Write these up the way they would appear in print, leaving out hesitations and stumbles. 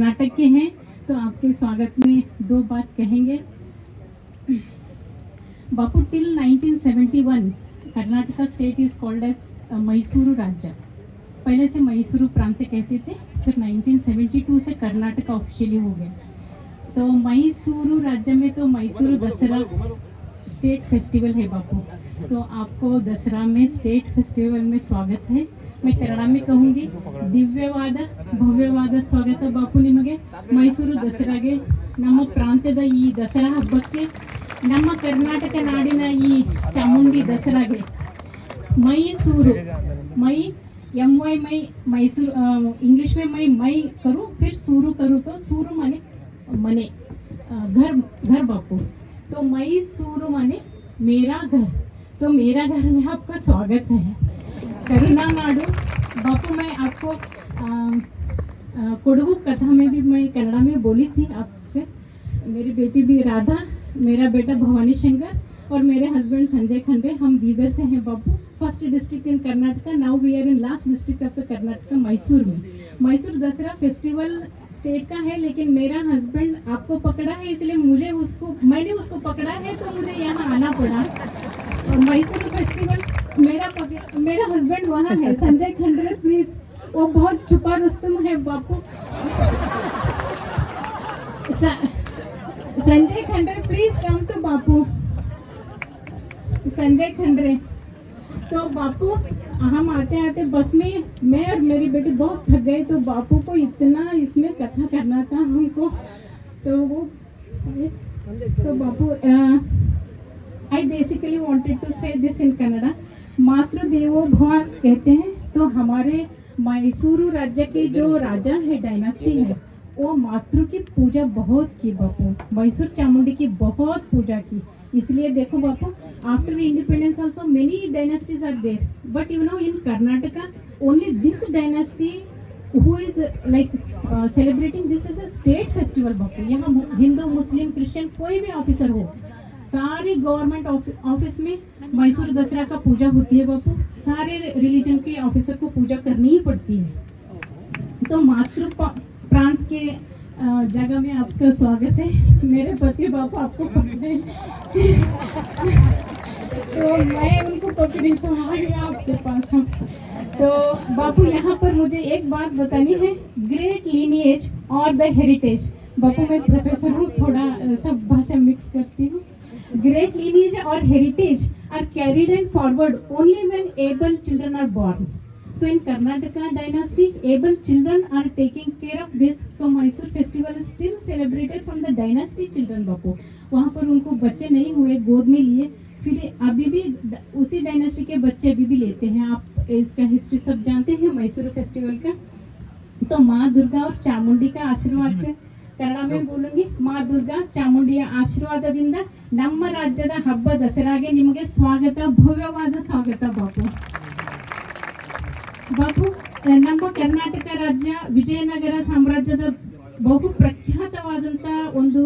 कर्नाटक के हैं तो आपके स्वागत में दो बात कहेंगे। बापू till 1971 Karnataka state is called as Mysuru राज्य। पहले से मैसूरू प्रांत कहते थे, फिर 1972 से कर्नाटका ऑफिशियली हो गया। तो मैसूरू राज्य में तो मैसूरू दसरा स्टेट फेस्टिवल है बापू, तो आपको दसरा में स्टेट फेस्टिवल में स्वागत है। मैं कन्नड़ में कहूँगी, ದಿವ್ಯವಾದ ಭವ್ಯವಾದ ಸ್ವಾಗತ ಬಾಪು ನಿಮಗೆ ಮೈಸೂರು ದಸರಾಗೆ, ನಮ್ಮ ಪ್ರಾಂತ್ಯದ ಈ ದಸರಾ ಹಬ್ಬಕ್ಕೆ, ನಮ್ಮ ಕರ್ನಾಟಕ ನಾಡಿನ ಈ ಚಾಮುಂಡಿ ದಸರಾಗೆ मैसूरू मई MY मई मैसूर इंग्लिश में मई करूँ फिर सूरू करूँ तो सूरू माने मने घर घर बापू, तो मैसूरू माने मेरा घर। तो मेरा घर में आपका स्वागत है। करुणा नाडु बापू, मैं आपको कोडगु कथा में भी मैं कन्नड़ा में बोली थी आपसे। मेरी बेटी भी राधा, मेरा बेटा भवानी शंकर और मेरे हस्बैंड संजय खंडे, हम बीदर से हैं बापू। First district in Karnataka, now we are in last district of the Karnataka Mysore में। मैसूर दसरा फेस्टिवल स्टेट का है, लेकिन मेरा हस्बैंड आपको पकड़ा है, इसलिए मैंने उसको पकड़ा है, तो मुझे यहाँ आना पड़ा। और मैसूर फेस्टिवल मेरा हस्बैंड वहाँ है, संजय खंडे प्लीज, वो बहुत छुपा रुस्तम है बापू। संजय खंडे प्लीज कम टू बापू। संजय खंडरे, तो बापू हम आते आते बस में मैं और मेरी बेटी बहुत थक गए, तो बापू को इतना इसमें कथा करना था हमको, तो वो तो बापू आई बेसिकली वांटेड टू से दिस इन कन्नड़ा। मातृ देवो भव कहते हैं, तो हमारे मैसूरू राज्य के जो राजा है, डायनास्टी है, वो मातृ की पूजा बहुत की बापू, मैसूर चामुंडी की बहुत पूजा की। इसलिए देखो बापू, after independence also many dynasties are there, but you know in Karnataka only this dynasty who is like celebrating this as a state festival बापू। यहाँ हिंदू मुस्लिम क्रिश्चियन कोई भी ऑफिसर हो, सारी गवर्नमेंट ऑफिस में मैसूर दसरा का पूजा होती है बापू। सारे रिलीजन के ऑफिसर को पूजा करनी ही पड़ती है। तो मातृ प्रांत के जगह में आपका स्वागत है। मेरे पति बापू आपको पकड़े तो मैं उनको पकड़ी तो आ गया आपके पास हम। तो बापू यहाँ पर मुझे एक बात बतानी है, ग्रेट लीनिएज और द हेरिटेज। बापू मैं प्रोफेसर हूँ, थोड़ा सब भाषा मिक्स करती हूँ। ग्रेट लीनिएज और heritage are carried and forward only when able children are born. So in Karnataka dynasty, able children are taking care of this. So Mysore festival is still celebrated from the dynasty children बापू। वहाँ पर उनको बच्चे नहीं हुए, गोद में लिए, फिर अभी भी उसी डायनास्टी के बच्चे अभी भी लेते हैं। आप इसका हिस्ट्री सब जानते हैं मैसूर फेस्टिवल का। तो माँ दुर्गा और चामुंडी का आशीर्वाद से, कन्नड़ में बोलूँगी, माँ दुर्गा ಚಾಮುಂಡಿಯ ಆಶೀರ್ವಾದದಿಂದ ನಮ್ಮ ರಾಜ್ಯದ ಹಬ್ಬ ದಸರಾಗೆ ನಿಮಗೆ ಸ್ವಾಗತ, ಭವ್ಯವಾದ ಸ್ವಾಗತ ಬಾಪು। ಬಾಪು, ನಮ್ಮ ಕರ್ನಾಟಕ ರಾಜ್ಯ ವಿಜಯನಗರ ಸಾಮ್ರಾಜ್ಯದ ಬಹು ಪ್ರಖ್ಯಾತವಾದಂಥ ಒಂದು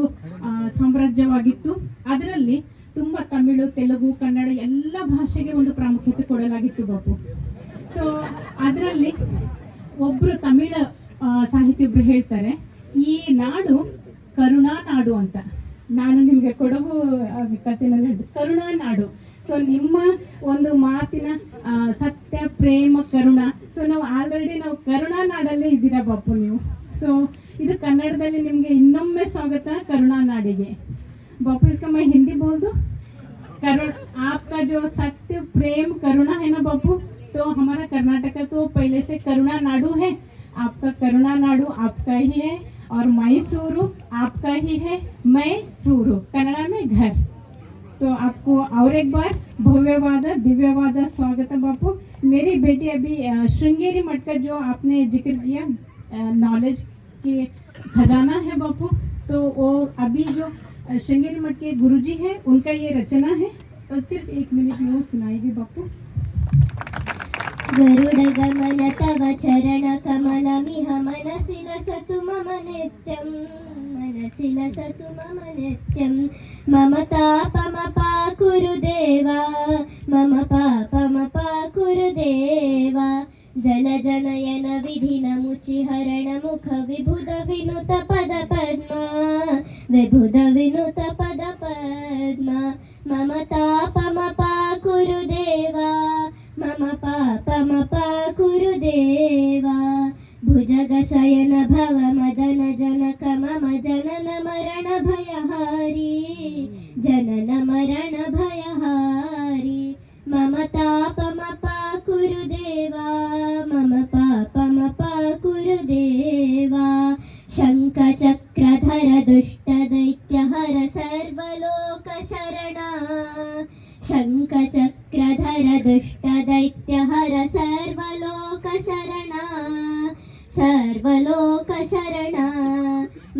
ಸಾಮ್ರಾಜ್ಯವಾಗಿತ್ತು। ಅದರಲ್ಲಿ ತುಂಬ ತಮಿಳು, ತೆಲುಗು, ಕನ್ನಡ ಎಲ್ಲ ಭಾಷೆಗೆ ಒಂದು ಪ್ರಾಮುಖ್ಯತೆ ಕೊಡಲಾಗಿತ್ತು ಬಾಪು। ಸೊ ಅದರಲ್ಲಿ ಒಬ್ಬರು ತಮಿಳ ಸಾಹಿತಿಯೊಬ್ಬರು ಹೇಳ್ತಾರೆ, ಈ ನಾಡು ಕರುಣಾ ನಾಡು ಅಂತ। ನಾನು ನಿಮಗೆ ಕೊಡಗು ಕಥೆನಲ್ಲಿ ಹೇಳಿದೆ ಕರುಣಾ ನಾಡು। ಸೊ ನಿಮ್ಮ ಒಂದು ಮಾತಿನ ಸತ್ಯ, ಪ್ರೇಮ, ಕರುಣ, ಸೊ ನಾವು ಆಲ್ರೆಡಿ ನಾವು ಕರುಣಾ ನಾಡಲ್ಲೇ ಇದ್ದೀರಾ ಬಾಪು ನೀವು। ಸೊ ಇದು ಕನ್ನಡದಲ್ಲಿ ನಿಮಗೆ ಇನ್ನೊಮ್ಮೆ ಸ್ವಾಗತ ಕರುಣಾ ನಾಡಿಗೆ बापू। इसका मैं हिंदी बोल दूँ, आपका जो सत्य, प्रेम, करुणा है ना बापू, तो हमारा कर्नाटका तो पहले से करुणा नाडु है। आपका करुणा नाडु आपका ही है, और मैसूरू आपका ही है। मैसूरू कन्नड़ा में घर। तो आपको और एक बार भव्यवाद दिव्यवाद स्वागत बापू। मेरी बेटी अभी श्रृंगेरी मठ का जो आपने जिक्र किया, नॉलेज के खजाना है बापू, तो वो अभी जो श्रृंगेरी मठ के गुरुजी हैं, उनका ये रचना है। तो सिर्फ 1 मिनट में वो सुनाएगी बापू। गरुड गमन तव चरण कमलमिह मनसि लसतु मम नित्यं, मनसि लसतु मम नित्यं। मम पापमपाकुरु देवा, मम पापमपाकुरु देवा। जलजनयन विधिन मुचिहरण मुख विभुद विनुत पद पद्मा विभुद विनुत पद पद्मा मम तापमपा कुरु देवा मम पापमपा कुरु देवा भुजगशयन भव मदन जनक मम जनन मरण भयहारी जनन मरण भयहारी मम तापमपा कुरु देवा मम पापमपा कुरु देवा शङ्खचक्रधर दुष्टदैत्यहर सर्वलोक शरणा शङ्खचक्रधर दुष्टदैत्यहर सर्वलोक शरणा सर्वलोक शरणा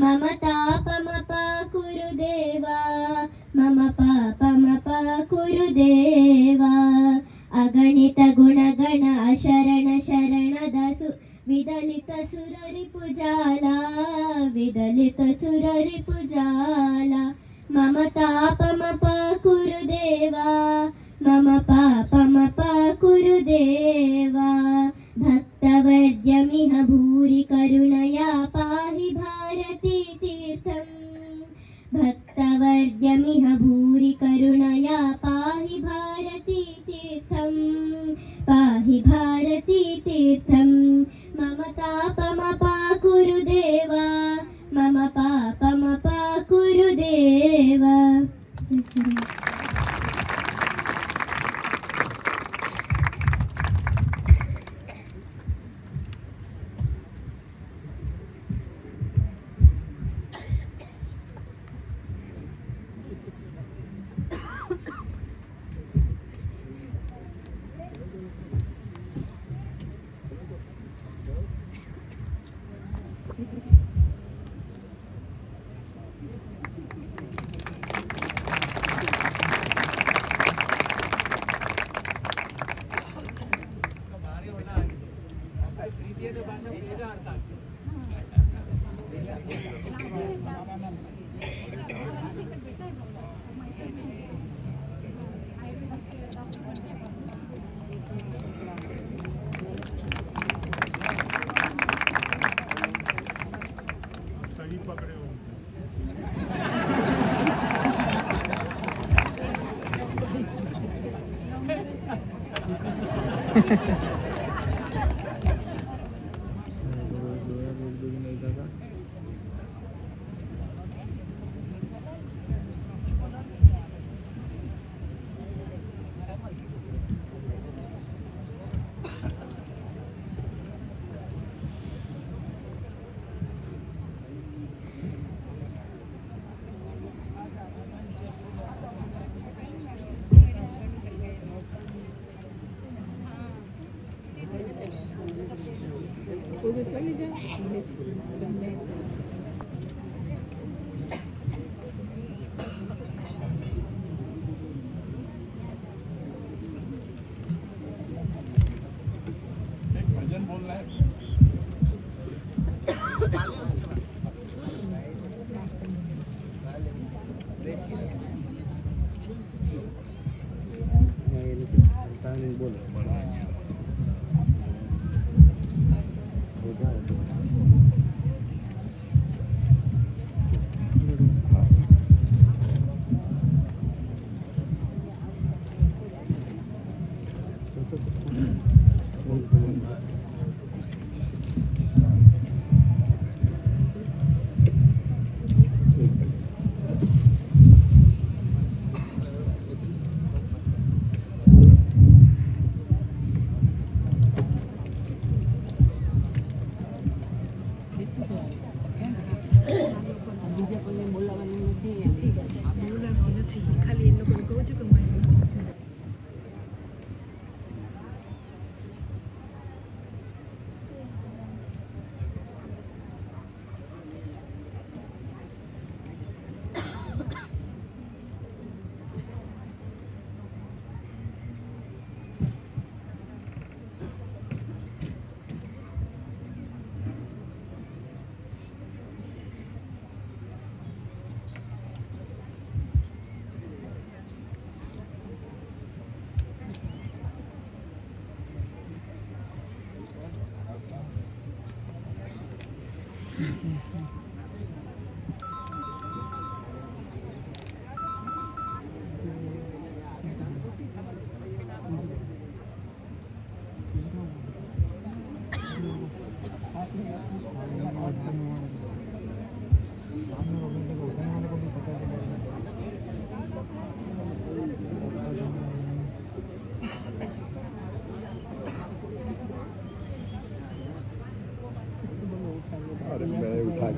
मम तापमपा कुरु देवा मम पापमपा कुरु देवा अगणित गुणगण अशरण शरणदसु विदलित सुररिपुजाला विदलित सुररिपुजाला मम तापमपा कुरु देवा मम पापमपा कुरु देवा भक्तवर्यमिह भूरि करुणया पाहि भारती तीर्थम् भक्तवर्यमिह भूरि करुणया पाहि भारती तीर्थम् पाहि भारती तीर्थम् मम तापमपा कुरु देवा मम पापमपा कुरु देवा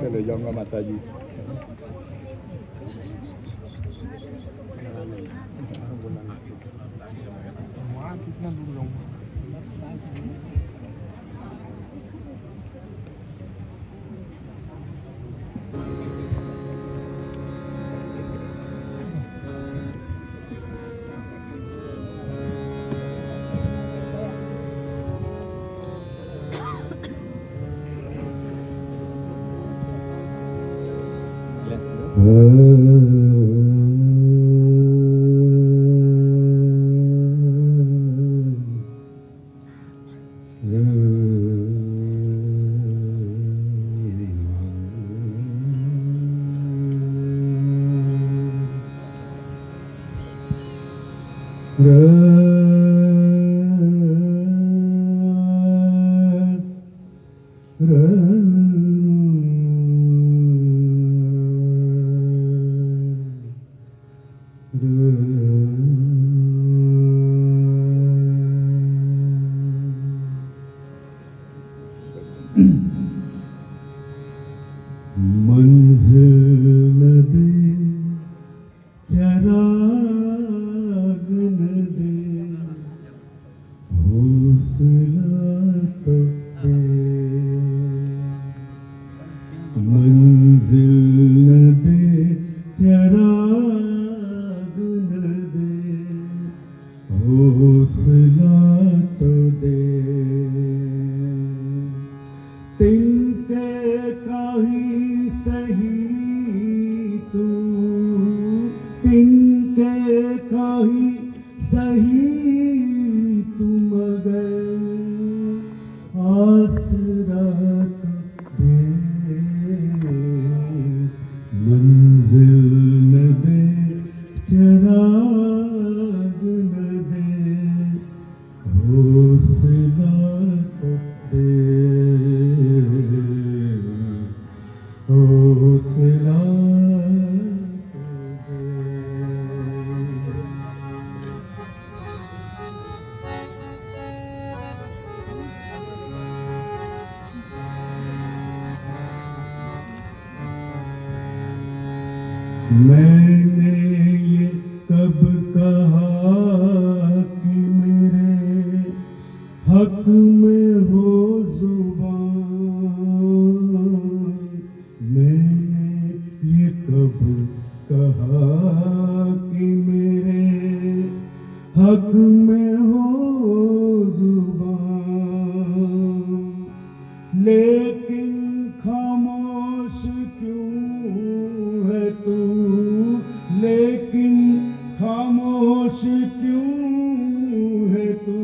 चले जाऊंगा माता जी। वहाँ कितना दूर जाऊँगा? मैंने ये कब कहा कि मेरे हक में हो जुबान, मैंने ये कब कहा कि मेरे हक में हो जुबान, लेकिन खामोश क्यों है तू, लेकिन खामोश क्यों है तू,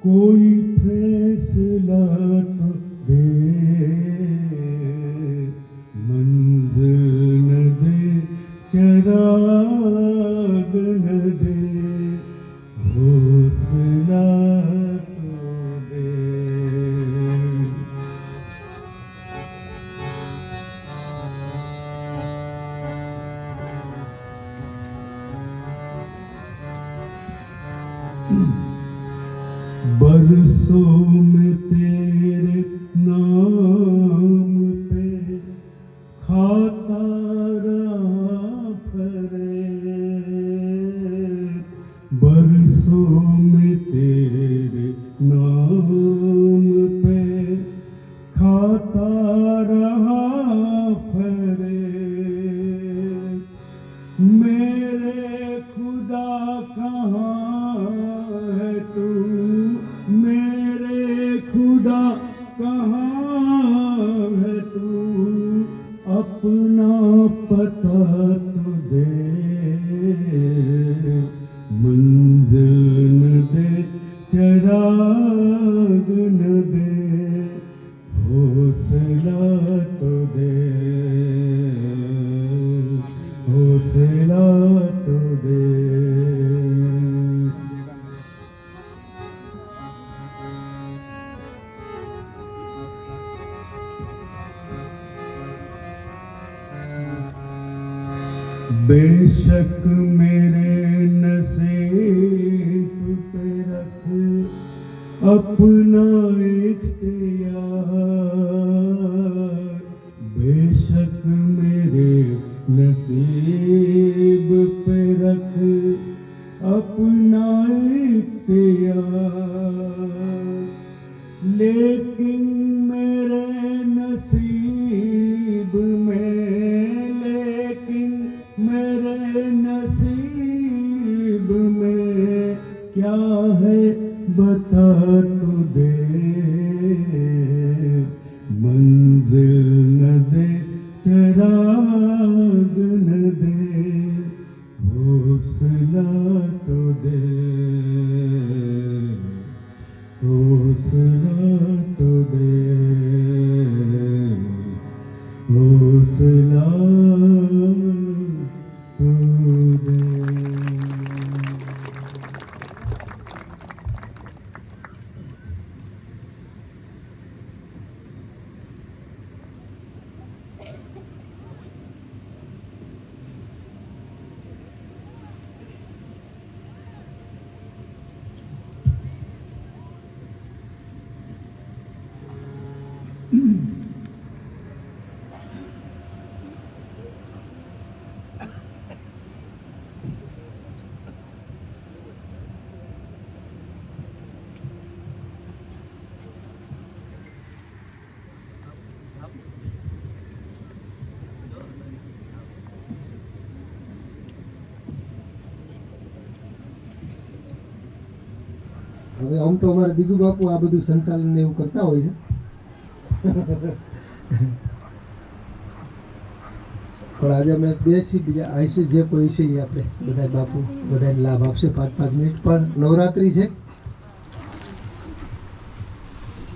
कोई फैसला तो दे, मंजिल न दे, चिराग न दे, हौसला तो दे। बरसों में तेरे नाम पे खाता रहा फरेब, बरसों में तेरे नाम पे खाता रहा फरेब, मेरे खुदा कहाँ है तू, मेरे खुदा कहाँ है तू, अपना पता तो दे, मंजिल न दे, चिराग न दे, हौसला तो दे, हौसला तो दे। बेशक मेरे नसीब पे रख अपना इख्तियार, हौसला तू दे। હવે આમ તો અમારે દીગુ બાપુ આ બધું સંચાલન ને એવું કરતા હોય છે, પણ આજે અમે બેસી બીજા આવીશે જે કોઈ છે એ આપણે બધા બાપુ બધાને લાભ આપશે 5-5 મિનિટ. પણ નવરાત્રિ છે.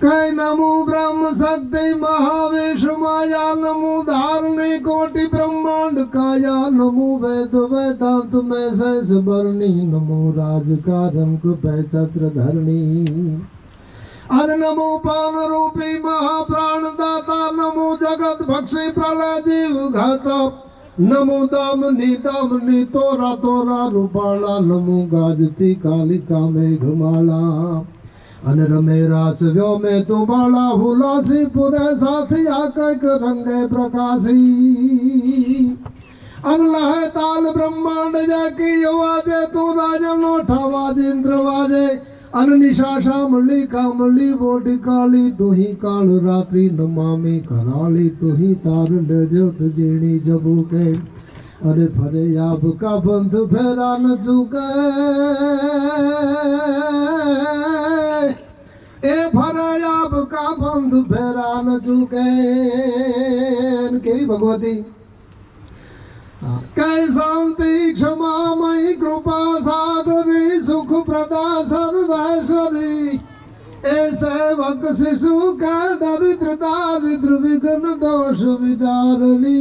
કઈ નમો બ્રહ્મ શક્તિ મહાવેશ માયા નમો ધારણી કોટિ બ્રહ્માંડ કાયા નમો વેદ વેદાંત મેં સૈસ બરણી નમો રાજકારંક પે છત્ર ધરણી અરે નમો પાન રૂપી મહાપ્રાણ દાતા નમો જગત ભક્ષી પ્રલય જીવ ઘાતા નમો દામની તોરા તોરા રૂપાળા નમો ગાજતી કાલિકા મેઘમાળા અને રમે રાસ વ્યો મેં તું બાળા હુલાસી પુરે સાથી આ કંઈક રંગે પ્રકાશી અન લહે તાલ બ્રહ્માંડ જાકી અવાજે તું રાજનો ઠાવાજ ઇન્દ્ર વાજે અન નિશા શામલી કામલી બોડી કાળી તુહી કાળ રાત્રિ નમામી કરાળી તુહી તાર જ્યોત જીણી જબુ કે અરે ફરે આબ કા બંધ ફેરા ન ચૂકે એ ફરાયાબ કા બંધ ફેરા ન ચૂકે. કેવી ભગવતી કઈ શાંતિ ક્ષમામય કૃપા સાગરી સુખ પ્રદા સર્વેશ્વરી એ સેવક શિશુ કે દરિદ્ર દારિદ્ર વિઘ્ન દોષ વિદારણી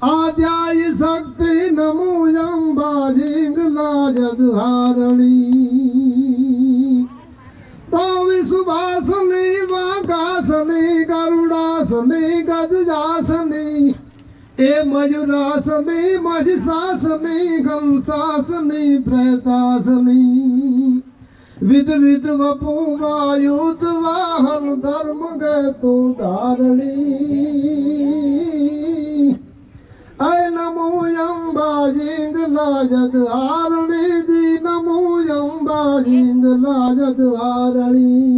આદ્યાય શક્તિ નમો અંબાજીંગલા જદહારણી તો વિશુભાસની વાઘાસની ગરુડાસની ગજાસની એ મયુરાસની મહિષાસની કંસાસની પ્રેતાસની વિધ વિધ વપુ વાયુત વાહન ધર્મ ગતો ધારણી અય નમો અંબાજીંગલા જદહારણી જી નમો અંબાજીંગલા જદહારણી.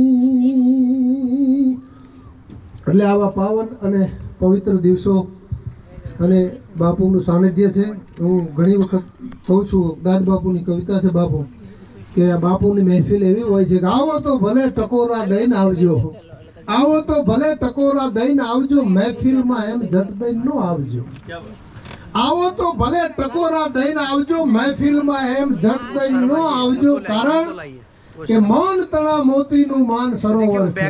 એટલે આવા પાવન અને પવિત્ર દિવસો અને બાપુનું સાનિધ્ય છે. હું ઘણી વખત કહું છું, દાદ બાપુની કવિતા છે બાપુ કે આ બાપુની મહેફિલ એવી હોય છે કે આવો તો ભલે ટકોરા દઈને આવજો, આવો તો ભલે ટકોરા દઈને આવજો, મહેફિલમાં એમ જટ દઈને ન આવજો. આવો તો ભલે ટકોરા દઈને આવજો, મહેફિલમાં એમ જટ દઈને ન આવજો. કારણ કે મૌન તણા મોતીનું માન સરોવર છે.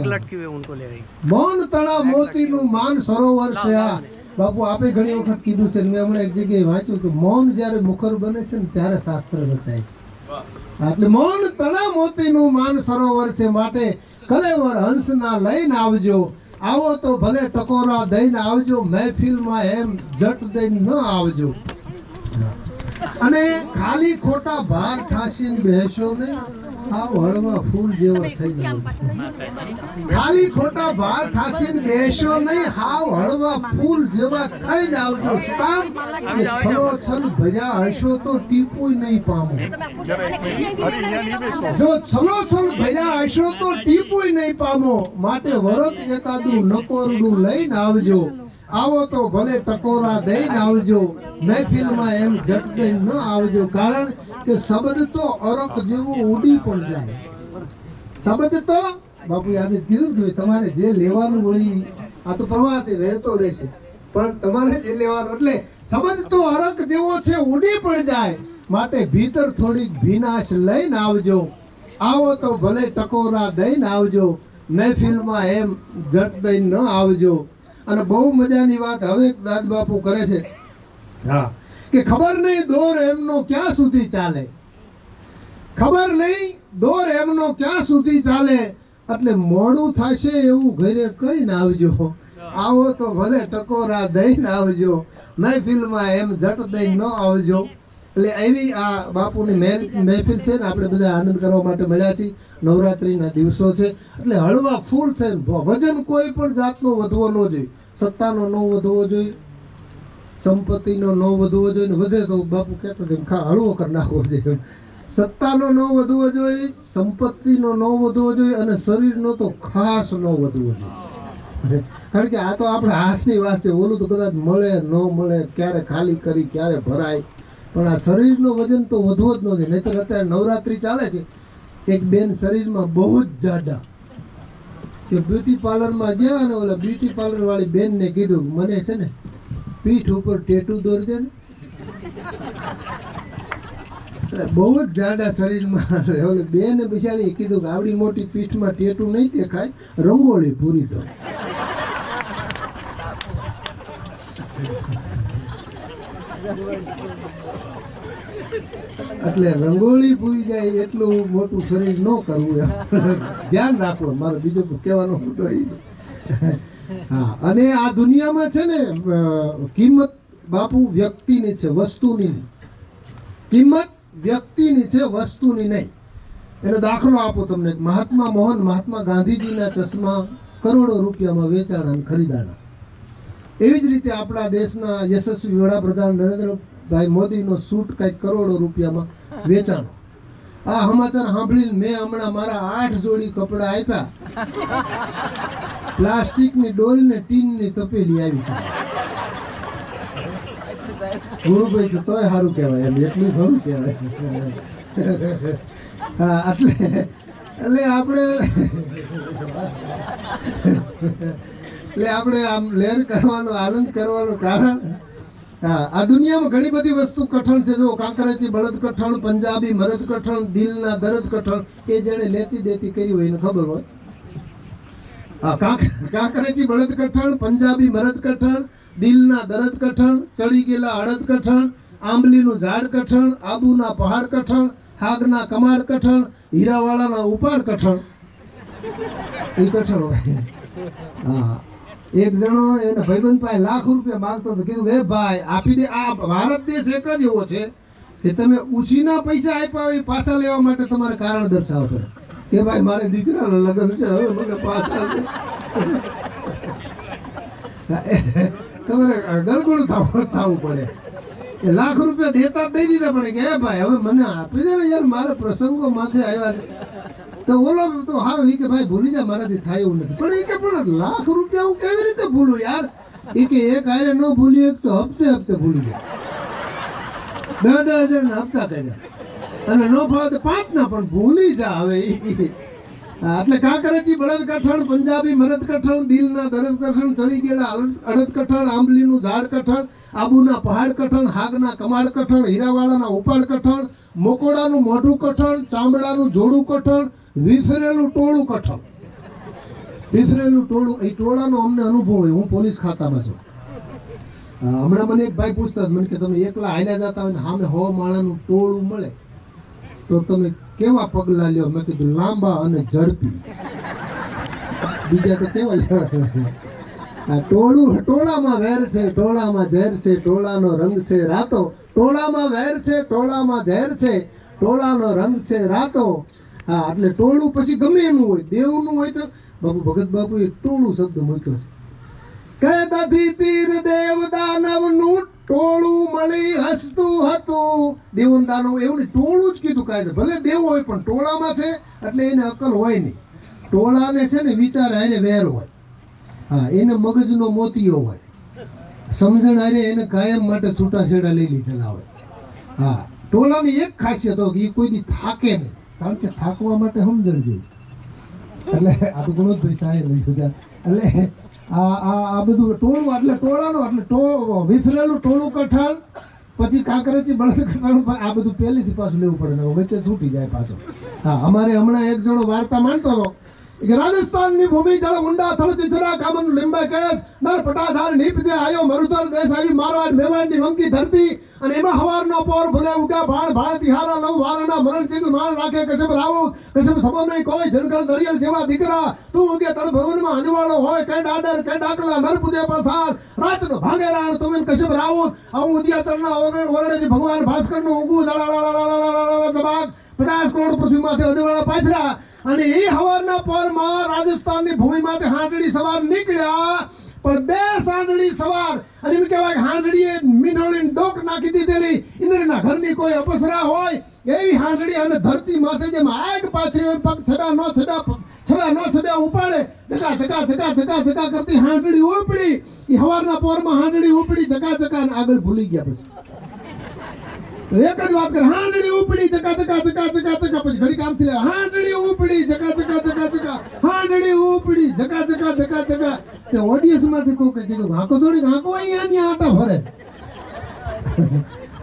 મૌન તણા મોતીનું માન સરોવર છે. આ બાપુ આપે ઘણી વખત કીધું છે, મેં હમણાં એક જગ્યાએ વાંચ્યું કે મૌન જ્યારે મુખર બને છે ને ત્યારે શાસ્ત્ર રચાય છે. એટલે મૌન તણા મોતીનું માન સરોવર છે. માટે કલેવર હંસના લઈને આવજો, આવો તો ભલે ટકોરા દઈને આવજો, મહેફિલમાં એમ જટ દઈને ન આવજો. અને ખાલી ખોટા ભાર ઠાસીને બેસો ને આ હળવા ફૂલ જેવા થઈ જાય. ખાલી ખોટા ભાર ઠાસીને બેસો નહીં, હાવ હળવા ફૂલ જેવા થઈને આવજો. કામ કે છલોછલ ભર્યા હશો તો ટીપુય નહીં પામો. જો છલોછલ ભર્યા હશો તો ટીપુય નહીં પામો. માટે વરત એકાદું નકોરડું લઈને આવજો, આવો તો ભલે ટકોરા દઈને આવજો, મહેફિલમાં એમ જટ દઈને ન આવજો. કારણ કે શબ્દ તો અરક જેવું ઉડી પણ જાય. શબ્દ તો બાપુ યાદ કીધું કે તમારે જે લેવાનું હોય આ તો પ્રવાસે વહેતો રહેશે, પણ તમારે જે લેવાનું એટલે શબ્દ તો અરક જેવો છે, ઉડી પણ જાય. માટે ભીતર થોડીક ભીનાશ લઈને આવજો, આવો તો ભલે ટકોરા દઈને આવજો, મહેફિલમાં એમ જટ દઈને ન આવજો. અને બહુ મજાની વાત હવે દાદ બાપુ કરે છે, હા, કે ખબર નહીં દોર એમનો ક્યાં સુધી ચાલે, ખબર નહીં દોર એમનો ક્યાં સુધી ચાલે, એટલે મોડું થશે એવું ઘરે કહીને આવજો, આવો તો ભલે ટકોરા દઈને આવજો, મહેફિલમાં એમ જટ દઈને ન આવજો. એટલે એવી આ બાપુની મહેફિલ છે ને, આપણે બધા આનંદ કરવા માટે મળ્યા છીએ. નવરાત્રિના દિવસો છે એટલે હળવા ફૂલ થઈને વજન કોઈ પણ જાતનો વધવો ન જોઈએ, સત્તાનો ન વધવો જોઈએ, સંપત્તિનો ન વધવો જોઈએ, ને વધે તો બાપુ કહેતો હળવો કરી નાખવો જોઈએ. સત્તાનો ન વધવો જોઈએ, સંપત્તિનો ન વધવો જોઈએ, અને શરીરનો તો ખાસ ન વધવો જોઈએ. કારણ કે આ તો આપણે હાથની વાત છે, ઓલું તો કદાચ મળે ન મળે, ક્યારે ખાલી કરી ક્યારે ભરાય, પણ આ શરીરનું વજન તો વધવો જ ન જોઈએ. નહીંતર અત્યારે નવરાત્રિ ચાલે છે, એક બેન શરીરમાં બહુ જ જાડા, કે બ્યુટી પાર્લરમાં ગયા અને ઓલા બ્યુટી પાર્લર વાળી બેનને કીધું મને છે ને પીઠ ઉપર ટેટુ દોરી દે ને. બહુ જ જાડા શરીરમાં ઓલી બેને બિચારી કીધું કે આવડી મોટી પીઠમાં ટેટુ નહીં દેખાય, રંગોળી પૂરી દો. એટલે રંગોળી પૂરી જાય એટલું મોટું શરીર ન કરવું, ધ્યાન રાખવું, મારો બીજો કહેવાનો મુદ્દો એ. હા, અને આ દુનિયામાં છે ને કિંમત બાપુ વ્યક્તિની છે, વસ્તુની નહીં. કિંમત વ્યક્તિની છે, વસ્તુની નહીં. એનો દાખલો આપો તમને. મહાત્મા ગાંધીજીના ચશ્મા કરોડો રૂપિયામાં વેચાણા અને ખરીદાણા. એવી જ રીતે આપણા દેશના યશસ્વી વડાપ્રધાન નરેન્દ્રભાઈ મોદીનો સૂટ કંઈક કરોડો રૂપિયામાં વેચાણો. આ સમાચાર સાંભળીને મેં હમણાં મારા 8 જોડી કપડાં આપ્યા, પ્લાસ્ટિકની ડોલ ને ટીનની તપેલી આવી. ગુરુભાઈ તો તોય સારું કહેવાય, એમ એટલું ઘણું કહેવાય. હા, એટલે આપણે આમ લહેર કરવાનો, આનંદ કરવાનું કારણ, હા, આ દુનિયામાં ઘણી બધી વસ્તુ કઠણ છે. જો કાંકરેચી બળદ કઠણ, પંજાબી મરદ કઠણ, દિલના દરદ કઠણ, એ જેણે લેતી દેતી કરી હોય એને ખબર હોય. હા, કાંકરેચી બળદ કઠણ, પંજાબી મરદ કઠણ, દિલના દરદ કઠણ, ચડી ગયેલા અડદ કઠણ, આંબલીનું ઝાડ કઠણ, આબુના પહાડ કઠણ, હાગના કમાડ કઠણ, હીરાવાળાના ઉપાડ કઠણ, એ કઠણ હોય. હા, એક જણો એને ભાઈબંધ પાસે લાખ રૂપિયા માંગતો હતો. કીધું હે ભાઈ આપી દે, આ ભારત દેશ એક જ એવો છે કે તમે ઉછીના પૈસા આપ્યા હોય પાછા લેવા માટે તમારે કારણ દર્શાવવું પડે કે ભાઈ મારે દીકરાનો લગ્ન છે, હવે મને પાછા તમારે ગળગોળું થવું પડે. લાખ રૂપિયા દેતા દઈ દીધા પડે કે હે ભાઈ હવે મને આપી દે ને યાર, મારા પ્રસંગો માથે આવ્યા છે. તો ઓલો તો હા એ કે ભાઈ ભૂલી જાય, મારાથી થાય એવું નથી. પણ એ કે પણ લાખ રૂપિયા હું કેવી રીતે ભૂલું યાર? એ કે એક આયરે ન ભૂલી એક તો હપ્તે હપ્તે ભૂલી જાય, 10,000 ના હપ્તા કર્યા, અને ન ફાવે તો 5 ના પણ ભૂલી જા હવે. એટલે કાંકરેચી બળદ કઠણ, પંજાબી મરદ કઠણ, દિલના દરદ કઠણ, ચડી ગયેલા અડદ કઠણ, આંબલીનું ઝાડ કઠણ, આબુના પહાડ કઠણ, હાગના કમાડ કઠણ, હીરાવાળાના ઉપાડ કઠણ, મકોડાનું મોઢું કઠણ, ચામડાનું જોડું કઠણ, વિફરેલું ટોળું કઠણ. વિફરેલું ટોળું, એ ટોળાનો અમને અનુભવ હોય. હું પોલીસ ખાતામાં છું. હમણાં મને એક ભાઈ પૂછતા મને કે તમે એકલા હાલ્યા જતા હોય ને સામે 100 માળાનું ટોળું મળે તો તમે કેવા પગલા લ્યો? મેં કીધું લાંબા અને ઝડપી. બીજા તો કેવા લેવા? આ ટોળામાં વેર છે, ટોળામાં ઝેર છે, ટોળાનો રંગ છે રાતો. ટોળામાં વેર છે, ટોળામાં ઝેર છે, ટોળાનો રંગ છે રાતો. હા, એટલે ટોળું પછી ગમે એનું હોય, દેવનું હોય તો બાપુ ભગત બાપુ એક ટોળું શબ્દ મૂક્યો છે. કહેતાથી તીર દેવ દાનવનું ટોળું મળી હસતું હતું. દેવ દાનવ એવું નહીં, ટોળું જ કીધું કાંઈ. ભલે દેવ હોય પણ ટોળામાં છે એટલે એને અકલ હોય નહીં. ટોળાને છે ને વિચાર એને વેર હોય. હા, એને મગજનો મોતીયો હોય, સમજણ હારે એને કાયમ માટે છૂટાછેડા લઈ લીધેલા હોય. હા, ટોળાની એક ખાસિયત હોય કે એ કોઈ દી થાકે નહીં, કારણ કે થાકવા માટે સમજણ જોઈએ. એટલે આ તો ગુણોદભાઈ સાહેબ લઈ ગયા. એટલે આ બધું ટોળું એટલે ટોળાનો એટલે વિફરેલું ટોળું કઠણ, પછી કાંકરેચી બળદ કઠણ, આ બધું પહેલેથી પાછું લેવું પડે, વચ્ચે છૂટી જાય પાછું. હા, અમારે હમણાં એક જણો વાર્તા માનતો હતો કે રાજસ્થાનની ભૂમિ જળ ઊંડા થળ ચિચરા કામન લીંબે કેસ નર પટાધાર નીપજે આયો મરુતર દેશ આવી મારવાડ મેવાડની વંકી ધરતી અને એમાં હવારનો પોર ભલે ઉગા ભાળ ભાળ તિહારા લવ વારના મરણ ચિત માણ રાખે કશબ રાવું કશબ સબો નહીં કોઈ જનગલ દરિયલ જેવા દીકરા તું ઉગે તળ ભવનમાં અંજવાળો હોય કે ડાડર કે ડાકલા નર પૂજે પ્રસાદ રાતનો ભાગે રાણ તુમે કશબ રાવું આવું ઉદિયા તળના ઓરડેથી ભગવાન ભાસ્કરનું ઉગું જબાગ 50 કરોડ પૃથ્વીમાંથી અજવાળા પાથરા અને એ હવારના પોરમાં રાજસ્થાનની ભૂમિમાંથી હાંડડી સવાર નીકળ્યા પણ બે સાંડળી સવાર અને એમ કહેવાય કે હાંડડીએ મીંઢોળીને ડોક નાખી દીધેલી ઇન્દ્રના ઘરની કોઈ અપસરા હોય એવી હાંડડી અને ધરતી માથે જેમ આગ પાથરી હોય પગ છડા નો છડા ઉપાડે જગા જગા જગા જગા જગા કરતી હાંડડી ઉપડી એ હવારના પોરમાં હાંડડી ઉપડી જગા જગા અને આગળ ભૂલી ગયા પછી એક જ વાત કરે હાંડડી ઉપડી જગા જગા જગા જગા જગા પછી ઘડી કામ થી હાંડડી ઉપડી જગા જગા જગા જગા હાંડડી ઉપડી જગા જગા જગા જગા તે ઓડિયન્સ માંથી કોઈ કીધું હાકો થોડી હાકો અહીંયા આટા ફરે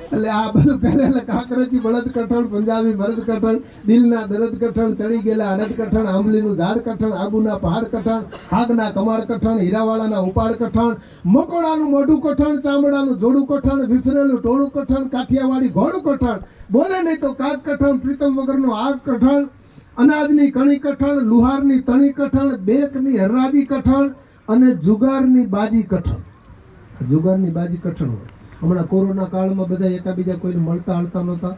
એટલે આ બધું પહેલા કાકરજી બળદ કઠણ પંજાબી મરદ કઠણ દિલના દરદ કઠણ ચડી ગયેલા અડદ કઠણ આંબલીનું ઝાડ કઠણ આબુના પહાડ કઠણ હાગના કમાડ કઠણ હીરાવાળાના ઉપાડ કઠણ મકોડાનું મોઢું કઠણ ચામડાનું જોડું કઠણ વિફરેલું ટોળું કઠણ કાઠિયાવાડી ઘોડું કઠણ બોલે નહીં તો કાગ કઠણ પ્રીતમ વગરનું આગ કઠણ અનાજની કણી કઠણ લુહારની તણી કઠણ બેકની હરરાજી કઠણ અને જુગારની બાજી કઠણ જુગારની બાજી કઠણ હોય હમણાં કોરોના કાળમાં બધા એકાબીજા કોઈને મળતા હળતા નહોતા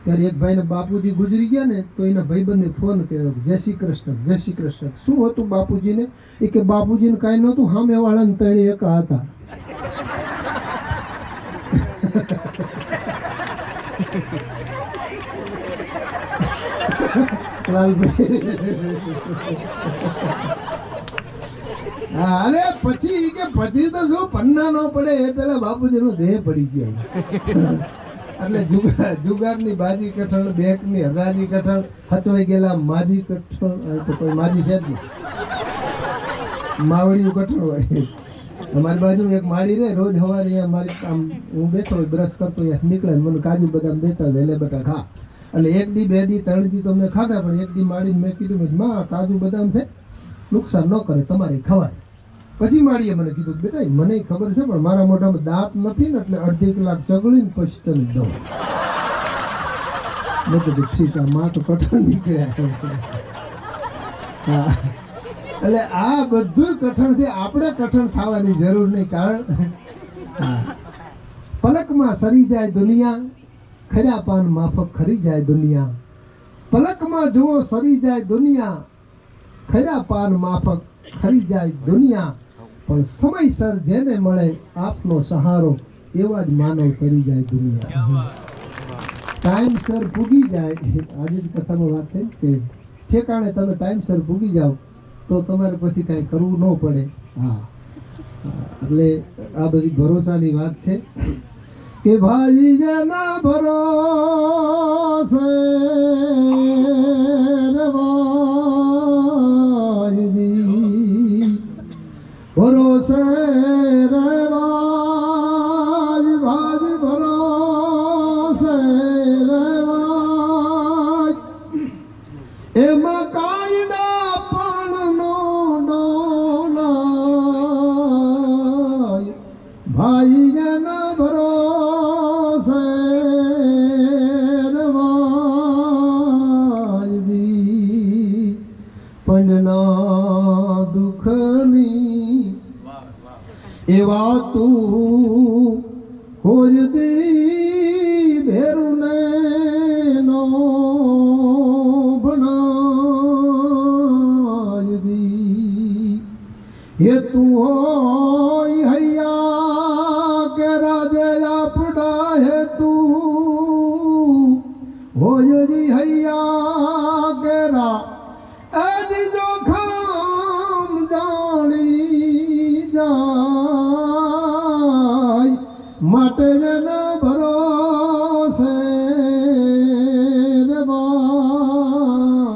ત્યારે એક ભાઈને બાપુજી ગુજરી ગયા ને તો એના ભાઈબંધને ફોન કર્યો જય શ્રી કૃષ્ણ શું હતું બાપુજીને એ કે બાપુજીને કાંઈ નહોતું સામે વાળાને ત્રણે એક હતા લાલભાઈ અરે પછી કે પછી તો શું પન્ના નો પડે એ પેલા બાપુજી નો દેહ પડી ગયો એટલે જુગારની બાજી કઠણ બેકની હરાજી કઠણ હચવાઈ ગયેલા માજી કઠણ તો કોઈ માજી છે જ માવડિયું કઠણ હોય અમારી બાજુ એક માળી રે રોજ સવારે અહીંયા મારી આમ હું બેઠો હોય બ્રશ કરતો નીકળે મને કાજુ બદામ દેતા વેલે બટા ખા એટલે એક દી બે દી ત્રણ દી તો મેં ખાધા પણ એક દી માળીને મેં કીધું માં કાજુ બદામ છે નુકસાન ન કરે તમારે ખવાય પછી માળીએ મને કીધું બેટા મને ખબર છે પણ મારા મોઢામાં દાંત નથી ને એટલે અડધી કલાક ચગળીને પછી તને દઉં મેં કીધું ઠીક આ માં તો કઠણ નીકળ્યા હા એટલે આ બધું કઠણથી આપણે કઠણ થવાની જરૂર નહીં કારણ પલકમાં સરી જાય દુનિયા ખર્યા પાન માફક ખરી જાય દુનિયા પલકમાં જુઓ સરી જાય દુનિયા ખર્યા પાન માફક ખરી જાય દુનિયા પણ સમયસર જેને મળે આપનો સહારો એવા જ માનવ કરી જાય દુનિયા ટાઈમસર પૂગી જાય આજે જ કથામાં વાત થઈ કે ઠેકાણે તમે ટાઈમસર પૂગી જાઓ તો તમારે પછી કાંઈ કરવું ન પડે હા એટલે આ બધી ભરોસાની વાત છે કે ભાઈ જેના ભરોસે ભરોસે રેવાય ભાજ ભરોસે રેવાય એમાં કાયદા પણ નો ડોલાય ભાઈ જેના ભરોસે રેવાય પંડના દુઃખની એવા તું કોઈ દી ભેરુને નો બનાય દી એ તું હોય હૈયા કે રાજે આપડા હે તું હોય જી હૈયા કે રા આજ જો ખામ જાણી જાય માટે જેના ભરોસે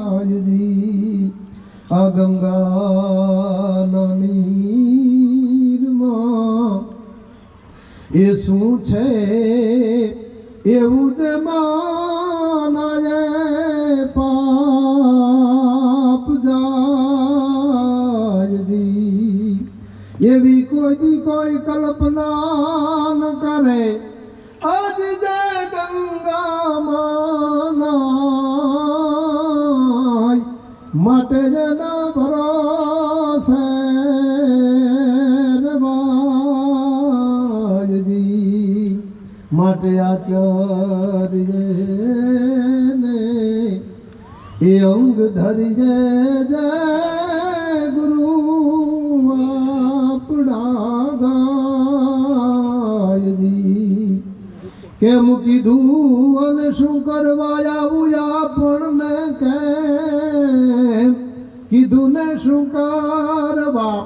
રેવાયજી આ ગંગાના નીરમાં એ શું છે એવું જ માનાએ પાપ જા એવી કોઈ કલ્પના ન કરે આજ જય ગંગા માના માટે જેના ભરોસે રવાયજી માટે આચાર્ય ને એ અંગ ધરીએ જય ગુરુ આપણા ગાયજી કેમ કીધું અને શું કરવા આવું આપણને કેમ કીધું ને શું કરવા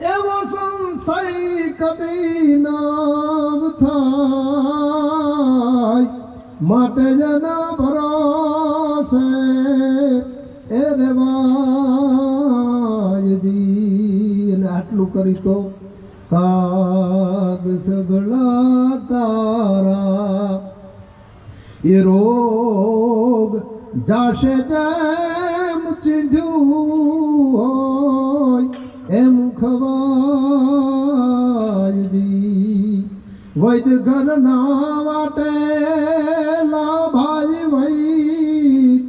એવો સંશય કદી નામ થાય માટે જેના ભરોસે એ રેવાયજી અને આટલું કરી તો કાગ સગળા તારા એ રોગ જાશે જેમ ચીંધ્યું હોય એમ ખવાયજી વૈદ ઘરના વાટેલા ભાઈ વૈદ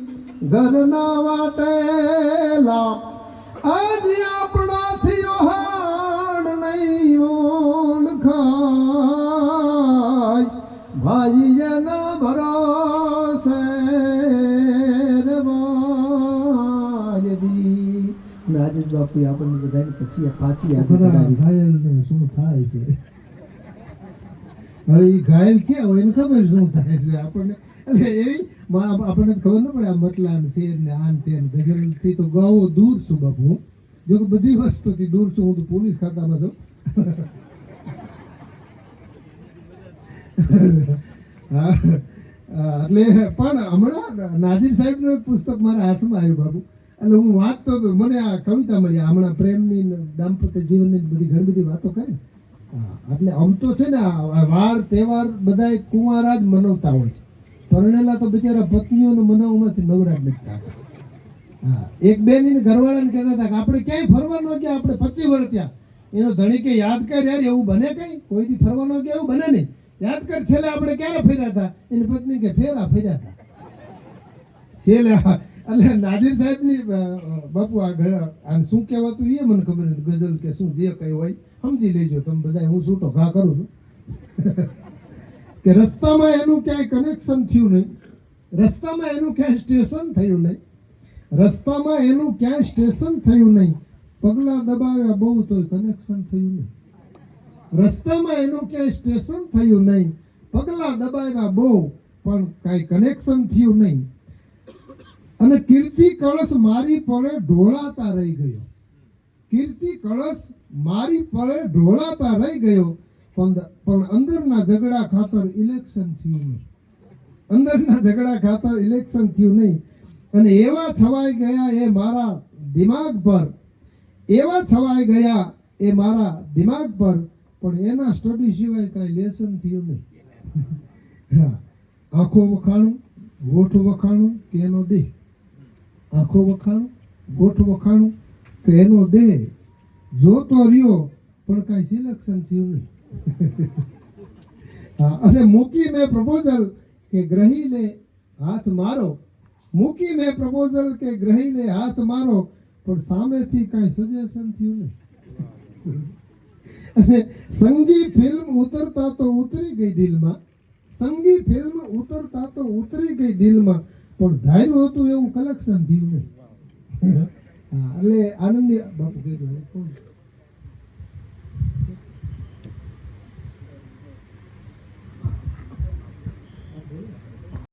ઘરના વાટેલા આજ આપણાથી ઓહાણ નહીં ઓળખાય ભાઈ એના ભરોસે રવાયજી રાજેશ બાપુ આપણને બધાને પછી પાછી યાદ ઘાયલને શું થાય છે હવે એ ઘાયલ ક્યાં હોય એને ખબર શું થાય છે આપણને એટલે એ આપણને ખબર ન પડે આ મતલા ને શેર ને આન તેન ગઝલથી તો ગાવો દૂર છું બાપુ જો કે બધી વસ્તુથી દૂર છું હું તો પોલીસ ખાતામાં છું હા એટલે પણ હમણાં નાઝીર સાહેબનું એક પુસ્તક મારા હાથમાં આવ્યું બાપુ એટલે હું વાંચતો હતો મને આ કવિતા મળી હમણાં પ્રેમની દાંપત્ય જીવનની બધી ઘણી બધી વાતો કરી હા એટલે આમ તો છે ને વાર તહેવાર બધા કુંવારા જ મનાવતા હોય છે પરણેલા તો બિચારા પત્નીઓને મનાવવામાંથી નવરા જ નથી થતા હા એક બેનીને ઘરવાળાને કહેતા હતા કે આપણે ક્યાંય ફરવા ન ગયા આપણે 25 વર્ષ ત્યાં એનો ધણી કે યાદ કર યાર એવું બને કઈ કોઈથી ફરવા ન ગયા એવું બને નહીં યાદ કર છેલ્લે આપણે ક્યારે ફર્યા હતા એની પત્ની કે ફેરા ફર્યા હતા છેલ્લે એટલે નાઝીર સાહેબની બાપુ આ શું કહેવાતું એ મને ખબર નથી ગઝલ કે શું જે કઈ હોય સમજી લેજો તમે બધા હું છૂટો ઘા કરું છું કે રસ્તામાં એનું ક્યાંય કનેક્શન થયું નહીં રસ્તામાં એનું ક્યાંય સ્ટેશન થયું નહીં રસ્તામાં એનું ક્યાંય સ્ટેશન થયું નહીં પગલાં દબાવ્યા બહુ તોય કનેક્શન થયું નહીં રસ્તામાં એનું ક્યાંય સ્ટેશન થયું નહીં પગલાં દબાવ્યા બહુ પણ કાંઈ કનેક્શન થયું નહીં અને કીર્તિ કળશ મારી પરે ઢોળાતા રહી ગયો કીર્તિ કળશ મારી પરે ઢોળાતા રહી ગયો પણ અંદરના ઝઘડા ખાતર ઇલેક્શન થયું નહીં અંદરના ઝઘડા ખાતર ઇલેક્શન થયું નહીં અને એવા છવાઈ ગયા એ મારા દિમાગ પર એવા છવાઈ ગયા એ મારા દિમાગ પર પણ એના સ્ટડી સિવાય કાંઈ લેસન થયું નહીં હા આંખો વખાણું હોઠ વખાણું કે એનો દેહ આંખો વખાણું હોઠ વખાણું તો એનો દેહ જોતો રહ્યો પણ કાંઈ સિલેક્શન થયું નહીં હા અને મૂકી મેં પ્રપોઝલ કે ગ્રહી લે હાથ મારો મૂકી મેં પ્રપોઝલ કે ગ્રહી લે હાથ મારો પણ સામેથી કાંઈ સજેશન થયું નહીં અને સંગી ફિલ્મ ઉતરતા તો ઉતરી ગઈ દિલમાં સંગી ફિલ્મ ઉતરતા તો ઉતરી ગઈ દિલમાં પણ ધાર્યું હતું એવું કલેક્શન થયું નહીં હા એટલે આનંદી બાપુ કીધું